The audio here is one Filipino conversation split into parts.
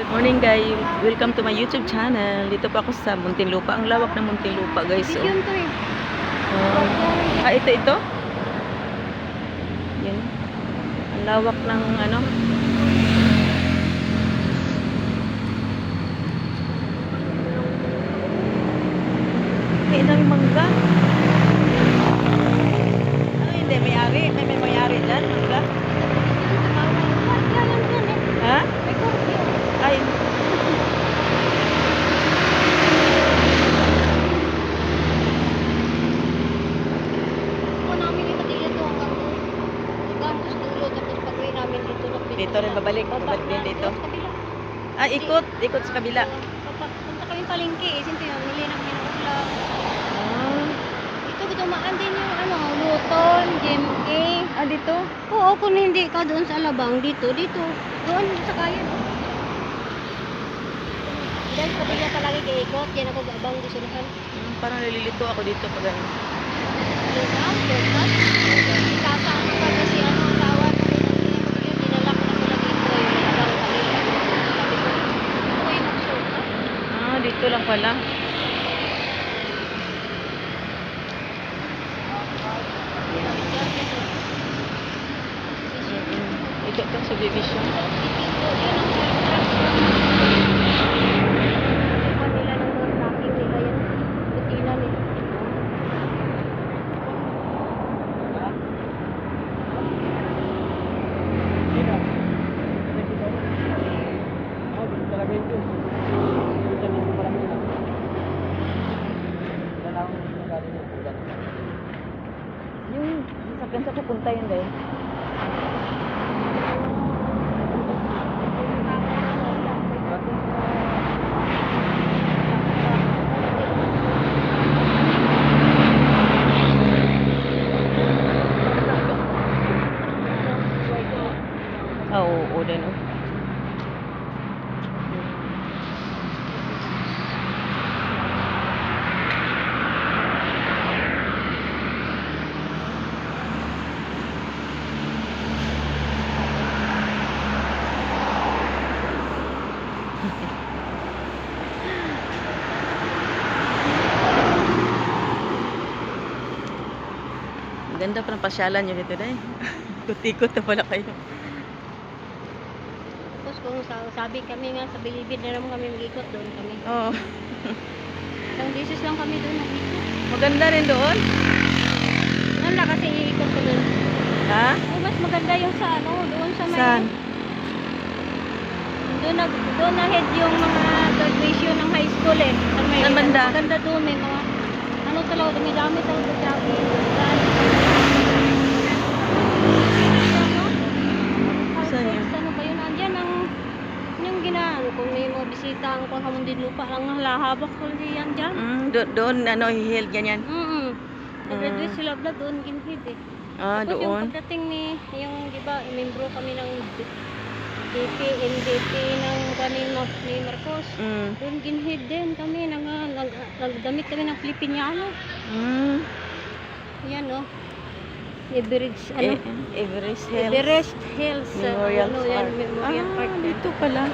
Morning guys, welcome to my YouTube channel. Dito pa ako sa Muntinlupa. Ang lawak ng Muntinlupa guys. Oh. Yun to eh. Ito. Yan. Ang lawak ng ano. May daming mangga. Ano hindi, may-ari? May may-ari dyan, mangga? Ha? Ay. Dito rin babalik din dito. Ikot sa kabila. Punta kami palengke eh, sinto yung nili namin ng ulam. Dito dumaan din yung Luton, GMK. Dito? Oo, kung hindi ka doon sa Alabang, dito. Doon sa kaya. Dahil kabila palagi kay ikot, yan ako abang disuluhan. Parang nalilito ako dito pag ano. Kasama pa kasi asawa na rin dinala ko na sila dito yung abang kanila. Sabi ko, okay, mag-show ka. Dito lang pala. Ito itong subdivision. Nila ng door knocking nila yan. Butina nila. Yung sasakyan sa pupunta yun dahil. Oo, din oh. Ganda pa ng pasyalan nyo dito dahil. Ikot-ikot na pala kayo. Tapos kung sabi kami nga sa Bilibid na naman kami mag-ikot doon kami. Oo. Isang beses lang kami doon nag-ikot. Maganda rin doon. Wala kasi iikot ko doon. Ha? Mas maganda yung sa doon sa may... Saan? Doon na-head yung mga graduation ng high school eh. Saan banda? Maganda doon, may mga talaga, dami talaga grabe. Saan yun? Ano ba yun? Andyan yung ginano kung may mga bisita ang panghamundin lupa lang lahabak ko diyan dyan. Doon hihil ganyan. Nag-graduate sila vlog doon ginhid eh. Tapos Doon. yung pagdating yung di ba, membro kami ng NDP ng kami ni Marcos. Doon ginhid din kami, nagdamit kami ng Filipiniano. Yan Everest Hills Memorial Park. Memorial Park Dito pala.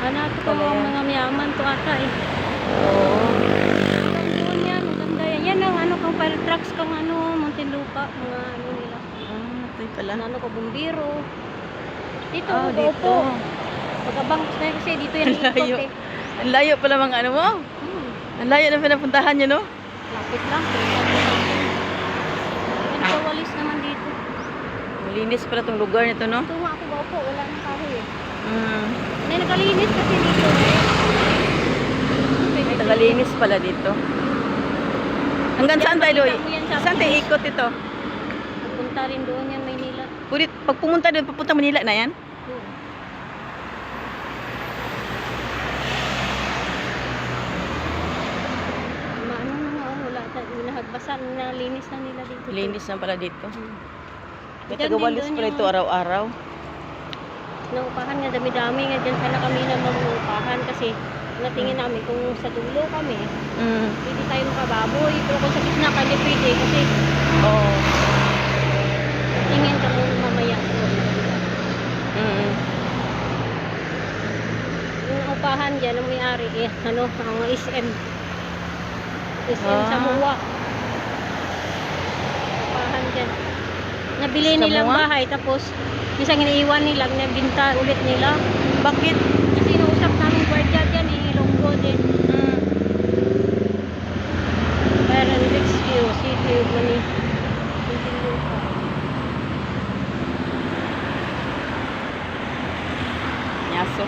Ito ko mga mayaman to ata eh. Doon yan, maganda yan. Yan ang kang fire trucks kang Muntinlupa, mga nila. Ito pala. Ko bumbiro. Dito dito. Magabang kasi dito yan ikot eh. Ang layo pala mga ano mo. Ang layo na pinapuntahan nyo, no? Lapit lang. Nagkawalis naman dito. Malinis pala itong lugar nito, no? Ito nga ako gaupo, wala nang kahoy eh. Nagkalinis kasi dito eh. Nagkalinis pala dito. Hanggang saan tayo, Loy? Saan tayo ikot ito? Punta rin doon yan, Maynila. Pag pumunta doon, papunta Manila na yan? Basta nalinis na nila dito. Linis na pala dito. May tagawalis pala ito araw-araw. Naupahan nga, dami-dami nga dyan sana kami na mag-upahan kasi natingin namin kung sa dulo kami, pwede tayo makababoy. Pero kung sa gitna ka, hindi pwede kasi tingin ka mo mamaya. upahan dyan, ang may-ari, ang SM. SM Ah. sa Muwa. Upahan dyan. Nabili Sa nilang Muwa? bahay, tapos minsan iniiwan nila, nabinta ulit nila. Bakit? Kasi nausap namin gwardiya dyan, Ilonggo din. Mm. Parang Rexview, City, Mani. Nyaso.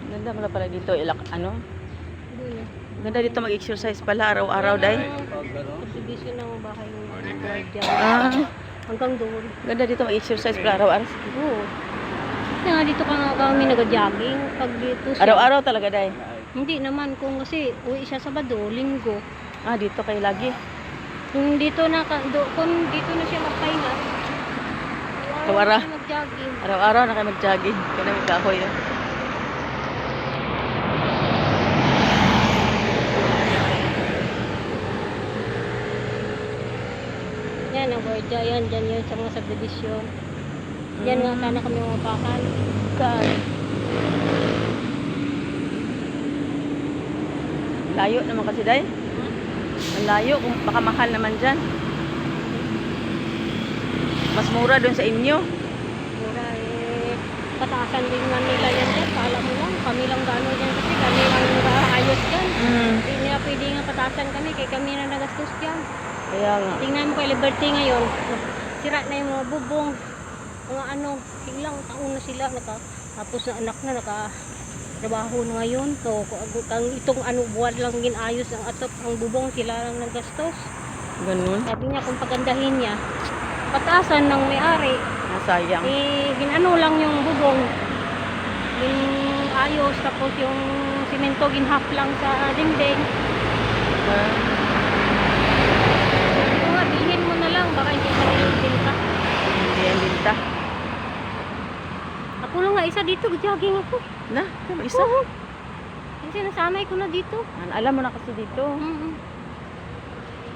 Ganda mo pala dito. Ganda dito mag-exercise pala araw-araw, day. Subdivision ng bahay ng gwardiya. Ah, Hanggang doon. ganda dito mag-exercise pala araw-araw. Oo. Kaya nga dito kami nag-jogging. Pag dito siya. Araw-araw talaga, day. Hindi naman kung kasi uwi siya Sabado, Linggo. Ah, dito kayo lagi. Kung dito na kung dito na siya magpahinga. Tawara. siya mag-jogging. Araw-araw na kayo mag-jogging. Kaya na magkahoy. Yan ang gwardiya, yan dyan yun sa mga subdivision. Yan nga sana kami upahan. Saan? Layo naman kasi, day. Ang layo. Kung baka mahal naman dyan. Mas mura doon sa inyo. Mura pataasan din nga nila yan dyan. Paalam mo lang, kami lang gano'n dyan kasi kami lang ayos dyan. Hindi nila pwede nga pataasan kami, kaya kami na nagastos dyan. Kaya nga. Tingnan mo kay Liberty ngayon, sira na yung mga bubong, mga ilang taon na sila, tapos na anak na nakatrabaho na ngayon. So, itong buwan lang ginayos ang atop, ang bubong sila lang nagastos. Ganun. Sabi niya kung pagandahin niya, pataasan ng may-ari, Nasayang. ginano lang yung bubong, ayos, tapos yung simento ginhap lang sa dingding. Sabi ko nga, bilhin mo na lang, baka hindi sa binta. Hindi yan binta. Ako lang nga isa dito, jogging ako. Na, isa. Oo. Kasi nasanay ko na dito. Alam mo na kasi dito.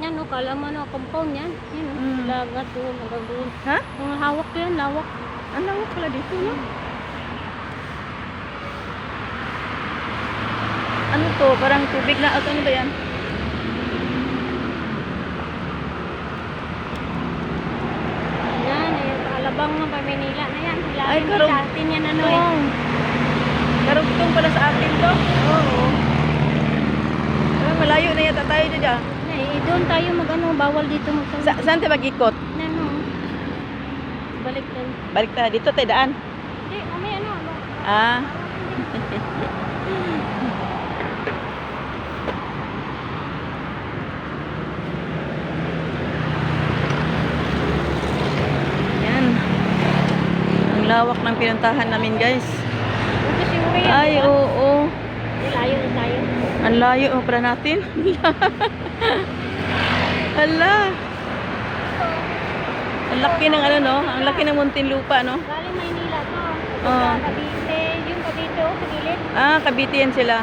Yan o, kala mo na, compound yan. Yan o, lagat doon, hanggang doon. Ha? Mga hawak ko yan, lawak. Ang lawak pala dito, no? Ano to? Parang tubig na. Ano ba yan? Yan, alabang ng Manila na yan. Ay, karug- sa atin yan Karugtong pala sa atin to. Oo. Parang malayo na yata tayo dyan. Doon tayo bawal dito magtanong. Saan tayo mag-ikot? Balik doon. Balik tayo. Dito tayo daan. Hindi, may Ah. Yan. Ang lawak ng pinuntahan namin, guys. Kasi uwi yan, Ay, diba? oo. Layo na tayo. Ang layo para natin. Hala. Ang laki ng no? Ang laki ng Muntinlupa, no? Galing Maynila to. Oo. Cavite, yung Cavite sa gilid. Ah, Cavite yan sila.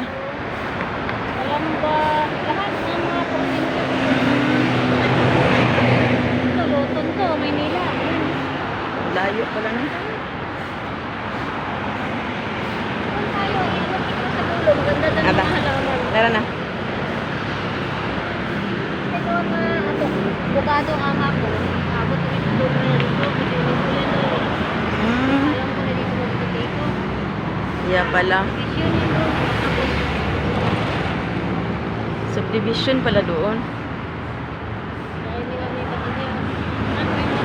Alam ba, lahat ng mga province. Ito, Loton to, Maynila. Layo pala, no? Kung tayo, ikot kita sa dulo. Maganda doon Aba. yung halaman. Tara na. Ito ang bukado ang ako. Abot ulit sa dulo na dito. Kasi ulit na rin. Alam ko na dito magpapay ko. Yeah, pala. Vision yun doon. Tapos, Subdivision pala doon. dahil nila may patigil. Ano yung mga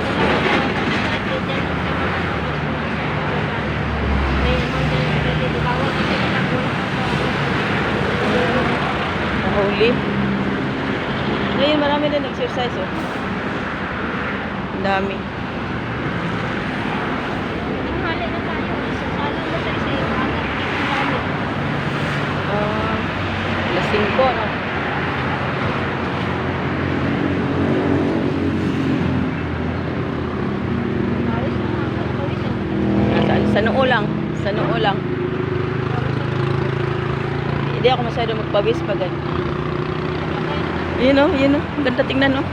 talaga dyan sa mga may amang dyan sa dito. Bawal kasi nakakulang Nahuli. Ngayon, marami din exercise, oh. Ang dami. Tinghali na tayo. Sasalang mo sa isa-isa. Agad dito dami. Alas 5, no? Pawis na ako. Pawis na. Sa noo lang. Sa noo lang. Hindi ako masyado magpawis pag ganun. Yun, oh. Yun, oh. Ang ganda tingnan, oh.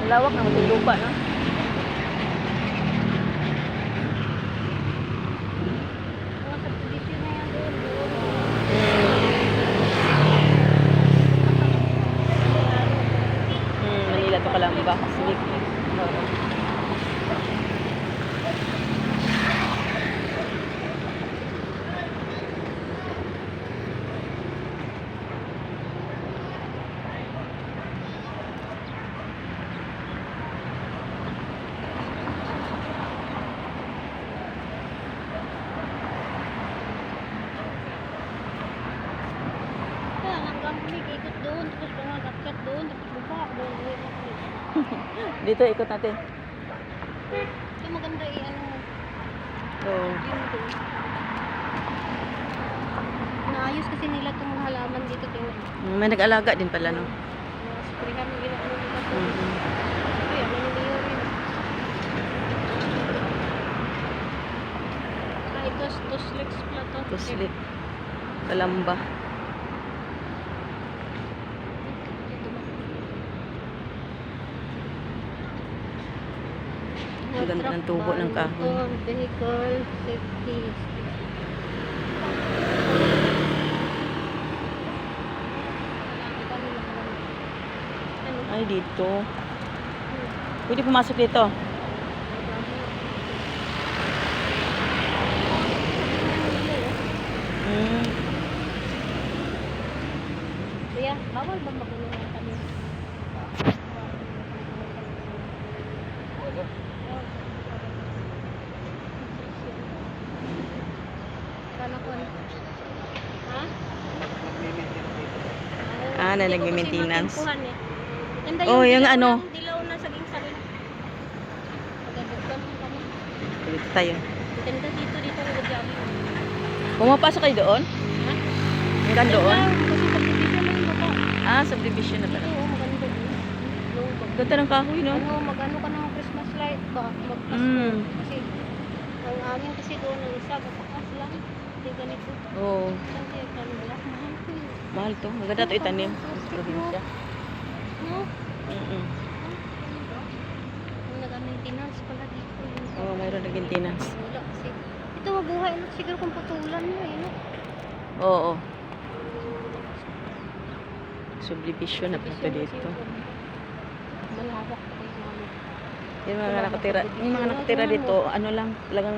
lawak ng munting lupa, no? Mga subdivision na yan doon. Manila to Kalamba. Civic. Oo. Kaya hanggang ulit, ikot doon, tapos pangagakyat doon, tapos baba, doon, uwi na kami. Dito ikot natin. Ito maganda ano mo, Oo. yun doon. Naayos kasi nila itong mga halaman dito, tingnan. May nag-alaga din pala, no? Mga sprayan na ginagawa nila to. Mm-hmm. Kaya naniliyo rin. Ito, Tuslex pala to. Tuslit. Kalamba. Ang ganda ng tubo ng kahoy. Vehicle safety. Ay, dito. Pwede pumasok dito. Mm. Kaya, bawal ba magano ng kami? Kana ko. Ha? Ah, na Hindi ko kasi nagme-maintenance. matimpuhan eh. Ganda Oh, yung dilaw ano? ng dilaw na saging salin. Maganda kami. Dito tayo. Ganda dito ng gabi. Pumapasok kayo doon? Ha? Hanggang doon? Kasi subdivision na yung baba. Ah, subdivision na Dito, pala. maganda. Ganda ng kahoy, no? Ano, mag-ano ka ng Christmas light ba? Magpasko. Mm. Kasi, ang amin kasi doon, ang isa, kapakas lang. Hindi ganito. Oo. Saan kayo kanila? Mahal ko yun. Mahal to. Maganda to itanim. Sa probinsya. No? Mm-mm. Ang nag-maintenance pala dito. Oo, mayroon na maintenance. Wala kasi. Ito mabuhay na siguro kung putulan mo eh. No? Oo. Subdivision na pala to dito. Malawak pa yung mga Yung mga nakatira dito, ano lang, talagang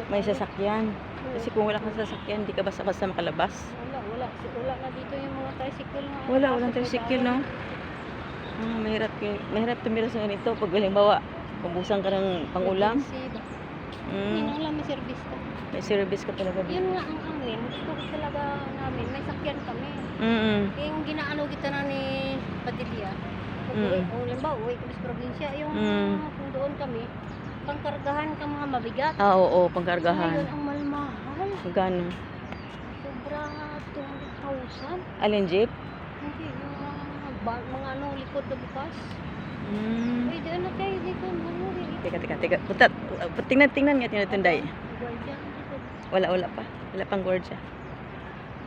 may sasakyan. Kasi kung wala kang sasakyan, di ka basta-basta makalabas. Wala na dito yung mga tricycle na. Walang tricycle, no? Ah, mahirap tumira sa ganito. Pag halimbawa, pambusan ka ng pangulam. Hindi Mm, lang may service ka. may service ka talaga Yun dito. nga ang amin. Gusto ko talaga namin. May sakyan kami. Mm-mm. Yung ginaano kita na ni Padilla. Kung limbawa, uwi kami sa probinsya. Yung kung doon kami, pangkargahan ka mga mabigat. Ah, oo, Ngayon, pangkargahan. ang malmahal. Magkano? Sobra 200,000. Alin jeep? Hindi, yung mga ano, likod na bukas. Mm. Ay, doon na kayo, dito. Ano, Teka. Punta, tingnan nga tinatunday. guardian, likod. Wala pa. Wala pang gordya.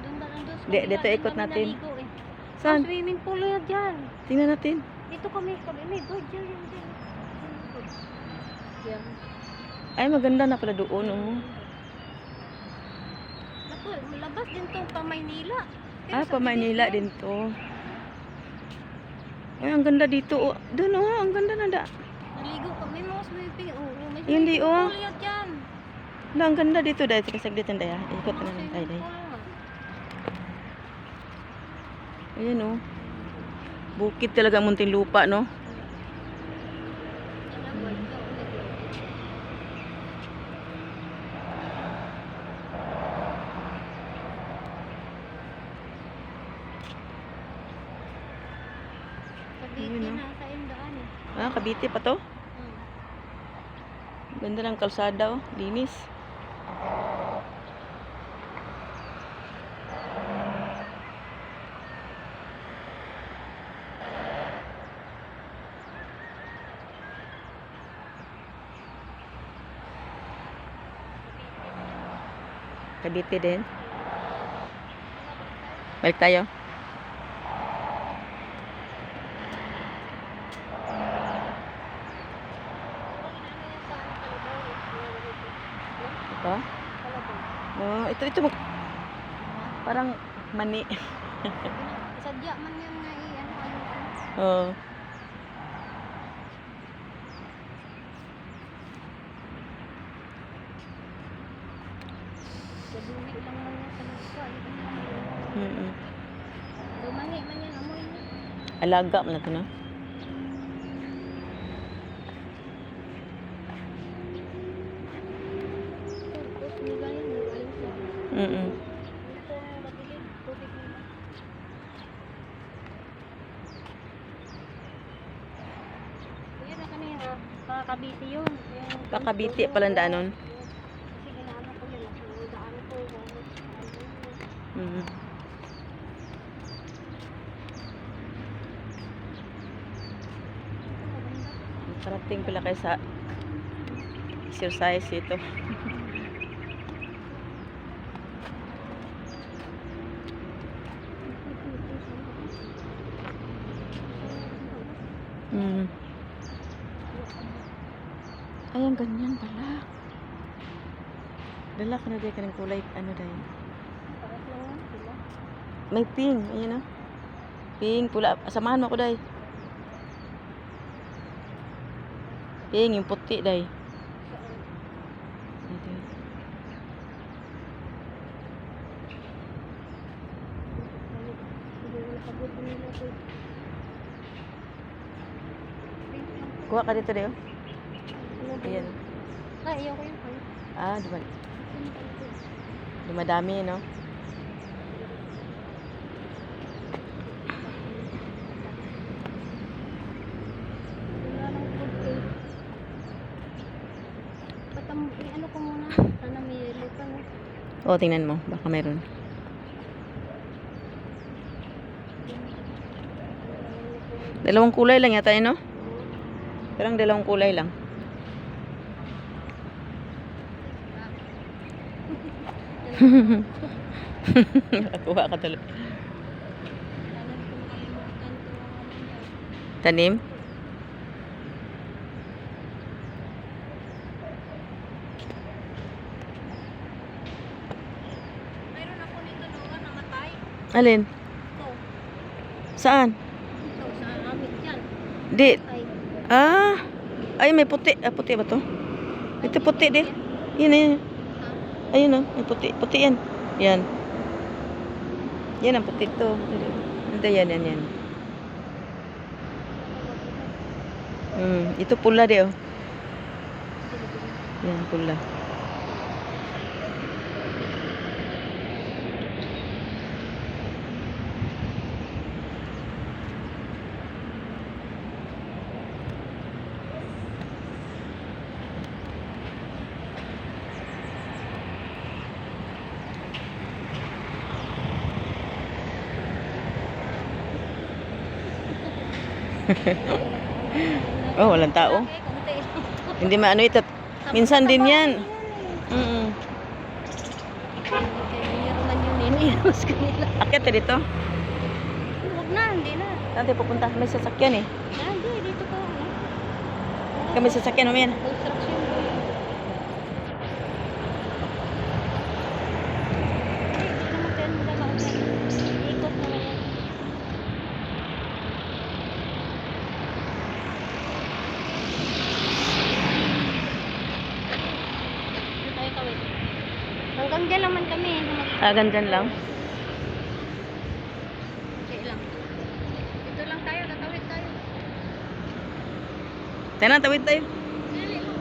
Doon na lang doon. sa Di, kabila, dito doon ikot kami natin. naligo eh. Saan? Swimming pool na dyan. Tingnan natin. Dito kami, may guardian yun dyan. Yan. Ay, maganda na pala doon, oh. Naku, malabas din to pa Maynila. Pero Ah, sa pa Manila Pilipinas, din to. Ay, ang ganda dito, oh. Doon, oh, ang ganda na da. Naligo kami, mga swimming. May Hindi, swimming oh. pool yan dyan. Wala, ang ganda dito, dahil. Sige, saglit ang daya. Ikot na lang tayo, dahil. Ayan, oh. Bukid talaga ang munting lupa, no? Cavite na sa Indaan eh. Ah, Cavite pa to. Hmm. Ganda ng kalsada, oh. Linis. Cavite din. Balik tayo. Pa? Palabog. Oh, ito parang mani. Sadya man yun na ano, ano. Oh. Kadumi lang man yan sa lupa. Mm. Lumangi man yan, amoy niya. Alaga man na to, no? Tapos nila yun, aling siya. Mm. Ito ang madilim, tubig nila. Yan na kanina, kakabiti yun. Yung- Kakabiti pala ang daanon. Kasi ginaano ko yun, yung daan ko. Mm. Parating pala kayo sa exercise ito. Mm. Ayan, ganyan pala. Dala ka na dahil ka ng kulay, ano dahil? Pares lang yan sila. May pink, ayan o. Pink, pula. Samahan mo ako dahil. Pink, yung puti dahil. Ito. Hindi ko nakabot nila ito. Kuha ka dito dahil. Ano ba Ayan. yun? Ay, ayaw ko yun. Ah, dumadami, no? Wala lang food eh. Ba't ano ko muna? Sana may yellow pa, no? O, tingnan mo. Baka meron. Dalawang kulay lang yata yun, no? Parang dalawang kulay lang. Nakakuha ka tuloy. Sana ko makalimutan ko ang ano niya. Tanim? Mayroon ako nito noon namatay. Alin? Ito. Saan? Ito, sa amin dyan. Di. Ay, Ah. Ay, may puti. Ah, puti ba to? Ito puti di. Yun, yun. Ayun, oh. May puti. Puti yan. Yan. Yan ang puti to. Hindi, yan, yan, yan. Ito pula di, oh. Yan, pula. Oh, walang tao. okay, konti lang. Hindi maano ito. Minsan din yan. Mm. Kaya naman yun, iniiros ko nila. Akyat ka dito. Huwag na, hindi na. Saan tayo pupunta? May sasakyan eh. Hindi, dito ko. Kami sasakyan mo yan. Construction ko yun. Hindi naman tayo madala. Ikot naman yan. Dito tayo kawit. Hanggang dyan naman kami. Agan dyan lang. Okay lang. Dito lang tayo, tatawid tayo. Tayo na, tawid tayo. Dali mo.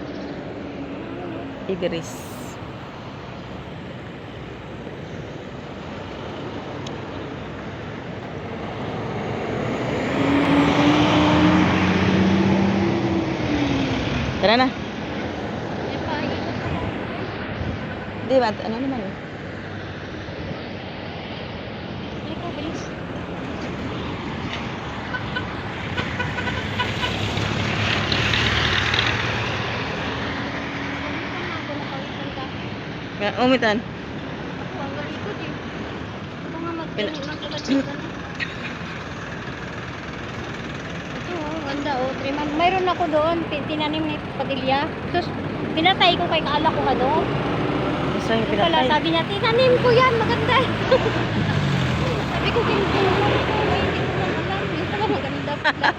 Iberis. Tara na. May paikot ako. Di ba? Ano naman eh? Dali ko, bilis. Umitan. Ako ang galikod eh. Ito nga magpagkakita na. Ito oh, ganda oh. Mayroon ako doon, tinanim ni Padilla. Sus, pinatay ko kay kaala ko ano. Sayang Yung pala, pinatay. sabi niya, tinanim ko yan, maganda. Sabi ko, tinutulong ko, hindi ko lang alam. Yung pala, maganda pala.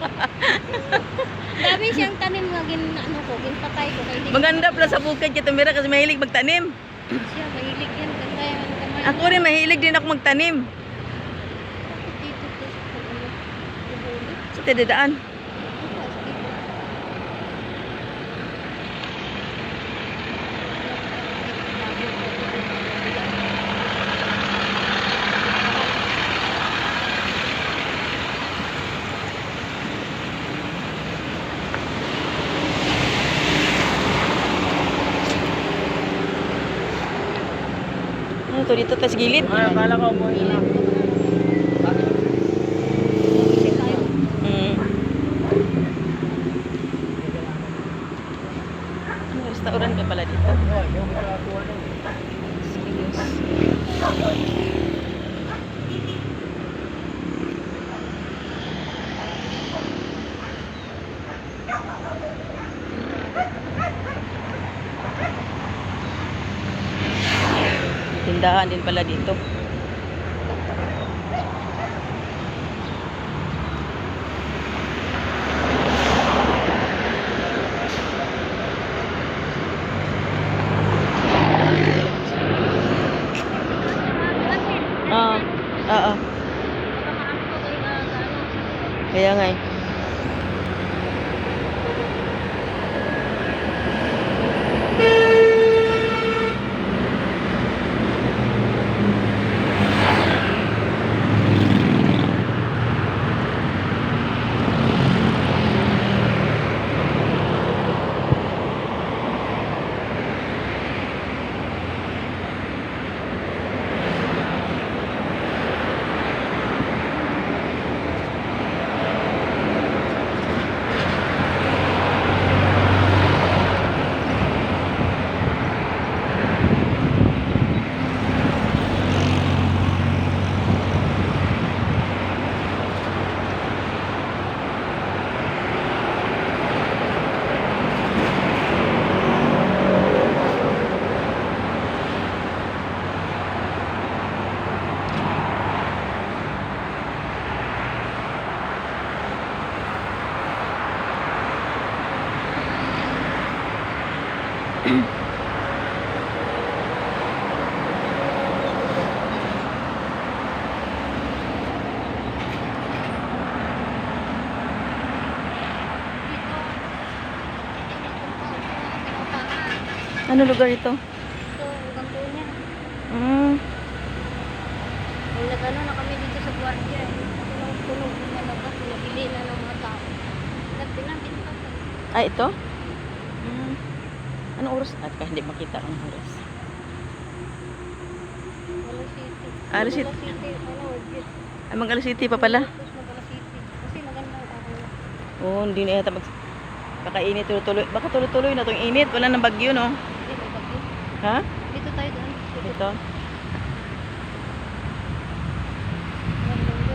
Dami siyang tanim nga, ano ko, ginpatay ko. Kaya hindi ko Maganda pala sa alam. bukid kita Mira kasi mahilig magtanim. Siya, mahilig yan. Ganda yan ang kamay. Ako rin mahilig din ako magtanim. Dito to. Ano, nahuli. Sa tidadaan. Bukas, dito. Ano to dito tas gilid? Ay, akala ko mo yun. Kasi tayo. Mm. Ano restaurant ka pala dito? Serious. Tindahan din pala dito. Ah, oo. Kaya nga eh. Ano lugar ito? Ito, hanggang doon yan. Mm. Nung nag-ano na kami dito sa Guardia, puno-puno na labas, nabili na ng mga tao. Nagpinabinta ko. Ah, ito? Mm. Anong oras? At hindi makita ang oras. Wala City. Alas City. Wala City, ano, Orchid. Ay, mag-alas city pa pala. Tapos Wala City. Kasi maganda ang ako na. Oo, hindi na yata mag... Baka init tuloy-tuloy. Baka tuloy-tuloy na itong init. Wala nang bagyo, no? Hindi, may bagyo. Ha? Dito tayo doon. Ito?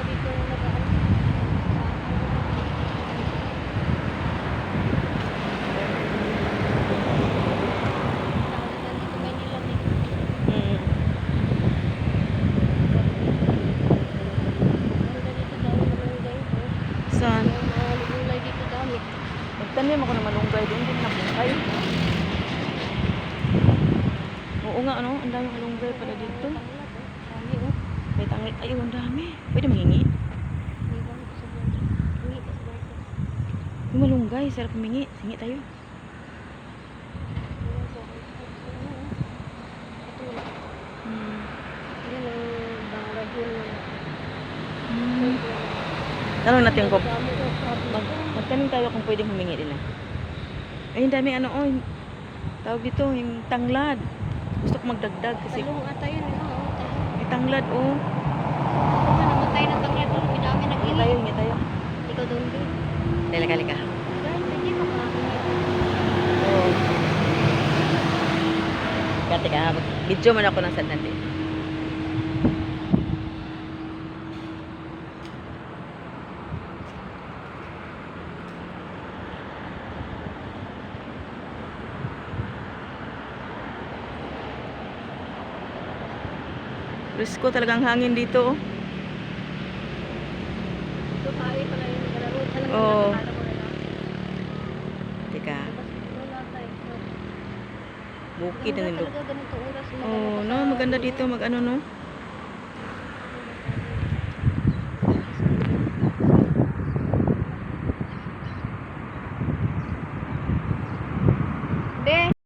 Dito nag-ano. Dito may nilamig. Mm. Ganda dito daw, malunggay. Saan? Yung mga gulay dito dami. Magtanim ako ng malunggay doon. Hindi na malunggay. Oo nga, ano? Ang daming malunggay pala dito. Dami, oh. May tanglit. Ay, ang dami. Pwede mangingi. May dami ko sa buwan. Hingi ka sa buwan. Yung malunggay. Sarap humingi. Singi tayo. Ayan, so, ano, oh. Ito, wala. Hmm. Yan ang barahon ng Hmm. Tanong natin kung dami, oh. Sabi ko, magtanim tayo kung pwedeng humingi nila. Ay, ang daming ano, oh. Tawag dito, yung tanglad. Gusto ko magdagdag kasi talong ata yun, oh. Talong. may tanglad, oh. Ako nga namatay ng tanglad doon. May dami nag-ini. Hingi tayo. Ikaw doon din. Halika. Dahil hindi pa kakain. Oo. Teka, video man ako ng sandali. Presko talagang hangin dito. Oh. Ito kaya pala yung nagalaro. Oo. Teka, bukid na nilog. Talaga ganito oras. Oh, no, maganda dito mag-ano no. De.